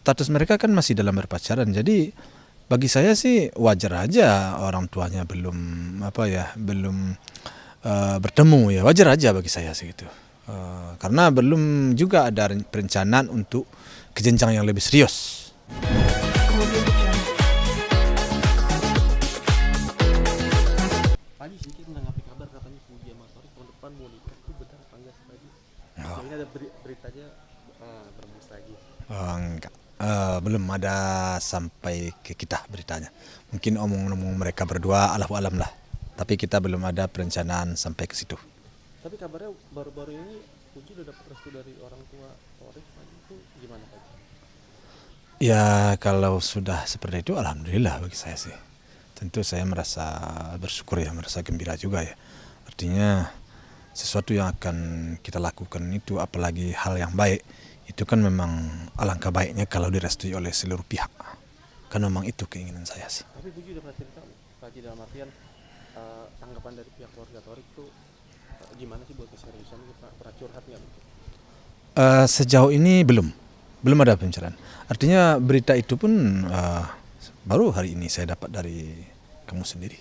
status mereka kan masih dalam berpacaran. Jadi bagi saya sih wajar aja orang tuanya belum bertemu ya, wajar aja bagi saya sih gitu. Karena belum juga ada perencanaan untuk ke jenjang yang lebih serius. Pagi sedikit menanggapi kabar katanya Puji sama Torik tahun depan mau nikah, itu benar apa enggak sih Pagi? Oh, Ini ada beritanya berembus lagi. enggak. Belum ada sampai ke kita beritanya. Mungkin omong-omong mereka berdua Allahu alam lah. Tapi kita belum ada perencanaan sampai ke situ. Tapi kabarnya baru-baru ini Puji udah dapat restu dari orang tua Torik, Pagi itu gimana Pagi? Ya kalau sudah seperti itu alhamdulillah bagi saya sih. Tentu saya merasa bersyukur ya, merasa gembira juga ya. Artinya sesuatu yang akan kita lakukan itu, apalagi hal yang baik, itu kan memang alangkah baiknya kalau direstui oleh seluruh pihak. Kan memang itu keinginan saya sih. Tapi Puji udah pernah cerita Pagi dalam artian tanggapan dari pihak keluarga Torik itu gimana sih buat keseriusan itu, Pak? Pernah curhat nggak? Sejauh ini belum ada pembicaraan. Artinya berita itu pun baru hari ini saya dapat dari kamu sendiri.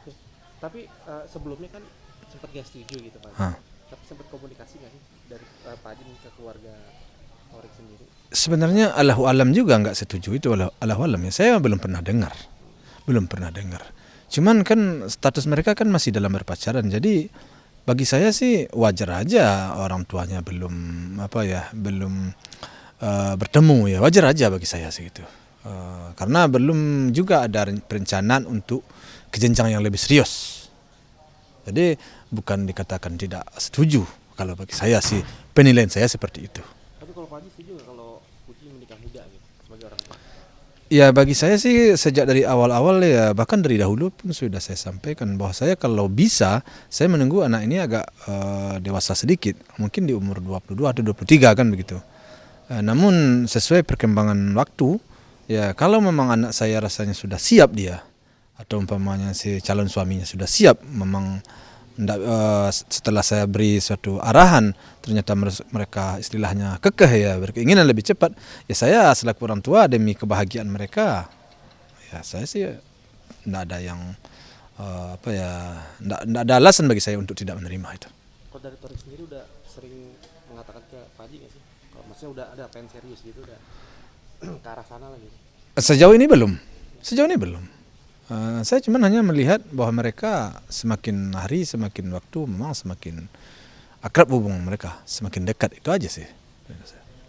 Oke. Tapi sebelumnya kan sempat gak setuju gitu Pak. Hah. Tapi sempat komunikasi nggak sih dari Pak Haji ke keluarga Torik sendiri? Sebenarnya Allahu alam juga nggak setuju itu, Allahu alam ya. Saya belum pernah dengar. Cuman kan status mereka kan masih dalam berpacaran. Jadi bagi saya sih wajar aja orang tuanya belum bertemu ya, wajar aja bagi saya sih gitu. Karena belum juga ada perencanaan untuk ke jenjang yang lebih serius. Jadi bukan dikatakan tidak setuju. Kalau bagi saya sih penilaian saya seperti itu. Tapi kalau Pak Haji setuju nggak kalau Puji menikah muda gitu sebagai orang tua? Ya bagi saya sih sejak dari awal-awal ya, bahkan dari dahulu pun sudah saya sampaikan bahwa saya kalau bisa saya menunggu anak ini agak dewasa sedikit, mungkin di umur 22 atau 23 kan begitu. Namun sesuai perkembangan waktu ya, kalau memang anak saya rasanya sudah siap dia, atau umpamanya si calon suaminya sudah siap, memang setelah saya beri suatu arahan ternyata mereka istilahnya kekeh ya, berkeinginan lebih cepat ya, saya selaku orang tua demi kebahagiaan mereka ya, saya sih tidak ada yang tidak ada alasan bagi saya untuk tidak menerima itu. Kalau dari Torik sendiri udah sering mengatakan ke Pak Haji nggak sih? Kalau maksudnya udah ada plan serius gitu, udah ke arah sana lah gitu. Sejauh ini belum. Saya cuma hanya melihat bahwa mereka semakin hari semakin waktu memang semakin akrab hubungan mereka, semakin dekat, itu aja sih.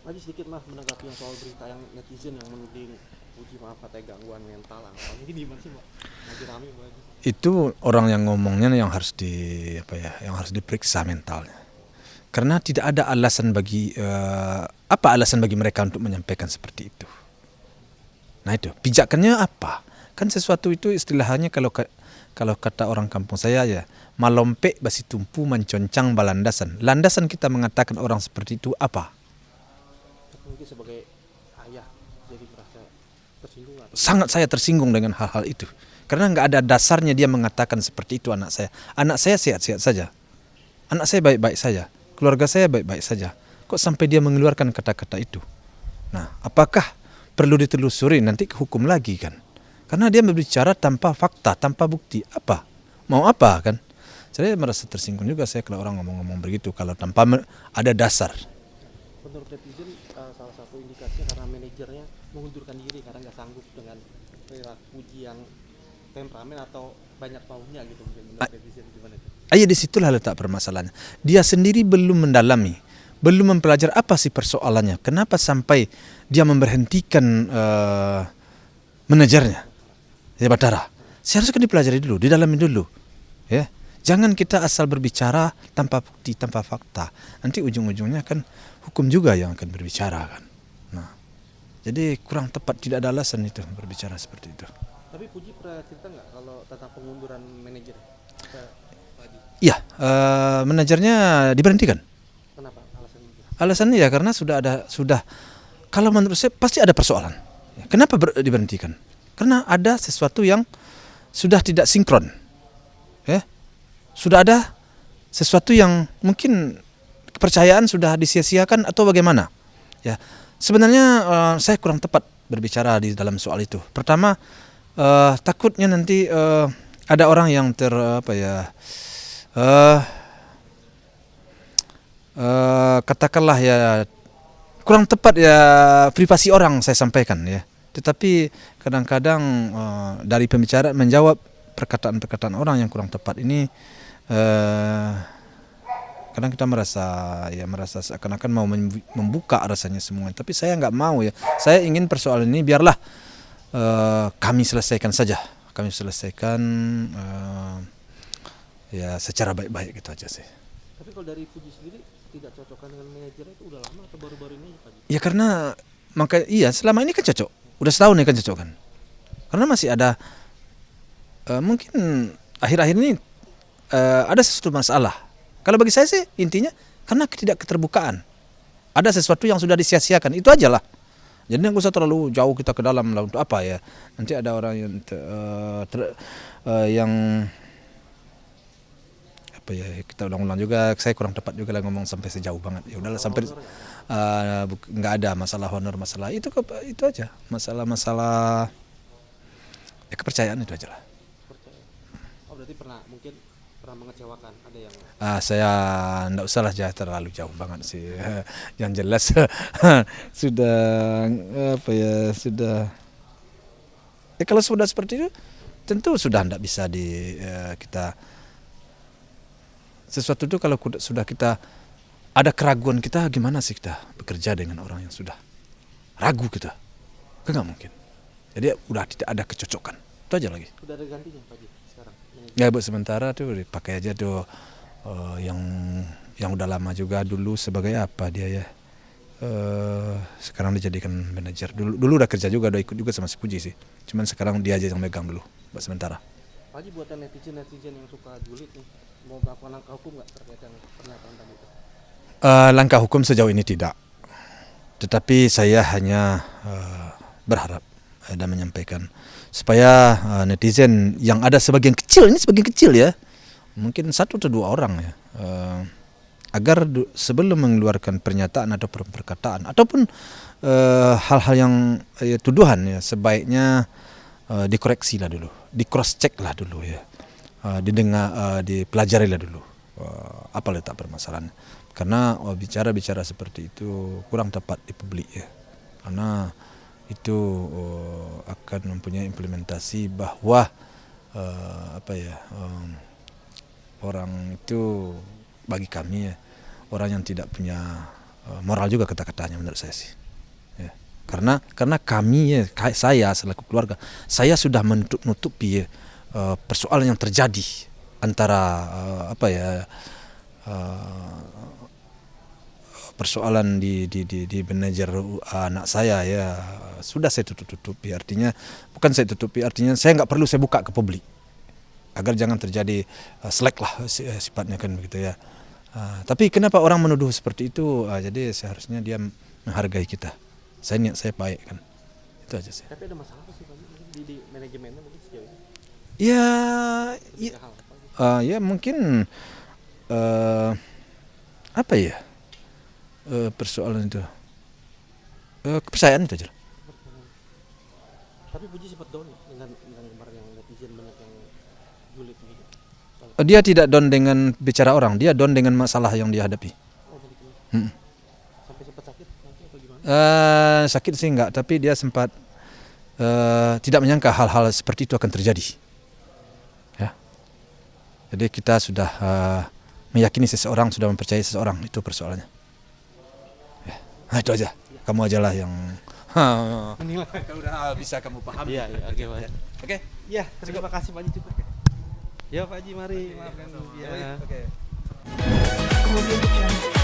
Lagi sedikit mah menanggapi yang soal berita yang netizen yang menuding Puji maaf katanya gangguan mental lah. Ini gimana sih Pak? Lagi rame Pak? Itu orang yang ngomongnya yang harus yang harus diperiksa mentalnya. Karena tidak ada alasan bagi alasan bagi mereka untuk menyampaikan seperti itu. Nah itu pijakannya apa? Kan sesuatu itu istilahnya kalau kata orang kampung saya ya, malompe basi tumpu menconcang balandasan. Landasan kita mengatakan orang seperti itu apa? Mungkin sebagai ayah jadi merasa tersinggung atau Sangat saya tersinggung dengan hal-hal itu. Karena nggak ada dasarnya dia mengatakan seperti itu anak saya. Anak saya sehat-sehat saja. Anak saya baik-baik saja. Keluarga saya baik-baik saja. Kok sampai dia mengeluarkan kata-kata itu? Nah, apakah perlu ditelusuri nanti ke hukum lagi kan? Karena dia berbicara tanpa fakta, tanpa bukti. Apa? Mau apa kan? Saya merasa tersinggung juga saya kalau orang ngomong-ngomong begitu, kalau tanpa ada dasar. menurut netizen salah satu indikasinya karena manajernya mengundurkan diri karena nggak sanggup dengan perilaku Puji yang temperamen atau banyak maunya gitu, menurut netizen gimana itu? Ayo disitulah letak permasalahannya. Dia sendiri belum mendalami, belum mempelajari apa sih persoalannya. Kenapa sampai dia memberhentikan manajernya, ya Batara. Seharusnya kan dipelajari dulu, didalami dulu, ya. Jangan kita asal berbicara tanpa bukti, tanpa fakta. Nanti ujung-ujungnya kan hukum juga yang akan berbicara kan. Nah, jadi kurang tepat, tidak ada alasan itu berbicara seperti itu. Tapi Puji pernah cerita nggak kalau tentang pengunduran manajer ke Haji? Iya, manajernya diberhentikan. Kenapa alasan itu? Alasannya ya karena sudah kalau menurut saya pasti ada persoalan. Kenapa diberhentikan? Karena ada sesuatu yang sudah tidak sinkron. Ya. Sudah ada sesuatu yang mungkin kepercayaan sudah disia-siakan atau bagaimana. Ya. Sebenarnya saya kurang tepat berbicara di dalam soal itu. Pertama, takutnya nanti ada orang yang katakanlah ya kurang tepat ya privasi orang saya sampaikan ya. Tetapi kadang-kadang dari pembicaraan menjawab perkataan-perkataan orang yang kurang tepat ini, kadang kita merasa seakan-akan mau membuka rasanya semua. Tapi saya nggak mau ya. Saya ingin persoalan ini biarlah kami selesaikan saja. Kami selesaikan ya secara baik-baik gitu aja sih. Tapi kalau dari Puji sendiri tidak cocokkan dengan manajernya itu udah lama atau baru-baru ini Pak Haji? Ya karena selama ini kan cocok. Udah setahun ya kan cocok kan. Karena masih ada mungkin akhir-akhir ini ada sesuatu masalah. Kalau bagi saya sih intinya karena tidak keterbukaan. Ada sesuatu yang sudah disia-siakan, itu aja lah. Jadi nggak usah terlalu jauh kita ke dalam lah, untuk apa ya. Nanti ada orang yang apa ya, kita ulang-ulang juga, saya kurang tepat juga lah ngomong sampai sejauh banget. Ya udahlah sampai nggak ada masalah honor, masalah itu aja. Masalah ya kepercayaan itu aja lah. Percaya. Oh berarti mungkin pernah mengecewakan, ada yang Saya nggak usah lah terlalu jauh banget sih. Yang jelas sudah kalau sudah seperti itu tentu sudah tidak bisa kita sesuatu itu kalau sudah kita ada keraguan, kita gimana sih kita bekerja dengan orang yang sudah ragu kita, kan nggak mungkin. Jadi udah tidak ada kecocokan, itu aja lagi. udah ada gantinya Pak Haji sekarang? Ya buat sementara tuh dipakai aja tuh yang udah lama juga dulu sebagai apa dia ya. Sekarang dijadikan manajer. Dulu udah kerja juga, udah ikut juga sama si Puji sih. Cuman sekarang dia aja yang megang dulu buat sementara. Pak Haji, buatan netizen yang suka julid nih, mau melakukan langkah hukum nggak terkait dengan pernyataan tadi itu? Langkah hukum sejauh ini tidak. Tetapi saya hanya berharap dan menyampaikan supaya netizen yang ada sebagian kecil ya, mungkin 1 atau 2 orang ya, agar sebelum mengeluarkan pernyataan atau perkataan ataupun hal-hal yang tuduhan ya, sebaiknya dikoreksi lah dulu, di cross check lah dulu ya, dipelajari lah dulu apa letak permasalahan. Karena bicara seperti itu kurang tepat di publik ya, karena itu akan mempunyai implementasi bahwa orang itu bagi kami ya, orang yang tidak punya moral juga kata-katanya menurut saya sih. Ya. Karena kami ya, saya selaku keluarga, saya sudah menutupi persoalan yang terjadi antara persoalan di manajer anak saya ya, sudah saya tutupi. Artinya bukan saya tutupi, artinya saya nggak perlu saya buka ke publik agar jangan terjadi slack lah sifatnya kan begitu ya. Tapi kenapa orang menuduh seperti itu? Jadi seharusnya dia menghargai kita. Niat saya baik kan, itu aja sih. Tapi ada masalah apa sih Pak Haji di manajemennya mungkin sejauh ini? Ya mungkin persoalan itu kepercayaan itu aja. Tapi Puji sempat down dengan kemarin yang netizen banyak yang julid gitu. Dia tidak down dengan bicara orang, dia down dengan masalah yang dia hadapi. Oh begitu. Sampai sempat sakit atau gimana? Sakit sih enggak, tapi dia sempat tidak menyangka hal-hal seperti itu akan terjadi. Ya. Jadi kita sudah meyakini seseorang, sudah mempercayai seseorang, itu persoalannya. Ya. Nah, itu aja. Kamu aja lah yang Menilai. udah bisa kamu paham. Iya, oke Pak. Oke. Ya, terima kasih Pak Haji cukup. Ya Pak Haji, mari. Maafkan. Oke. Audio Jungle.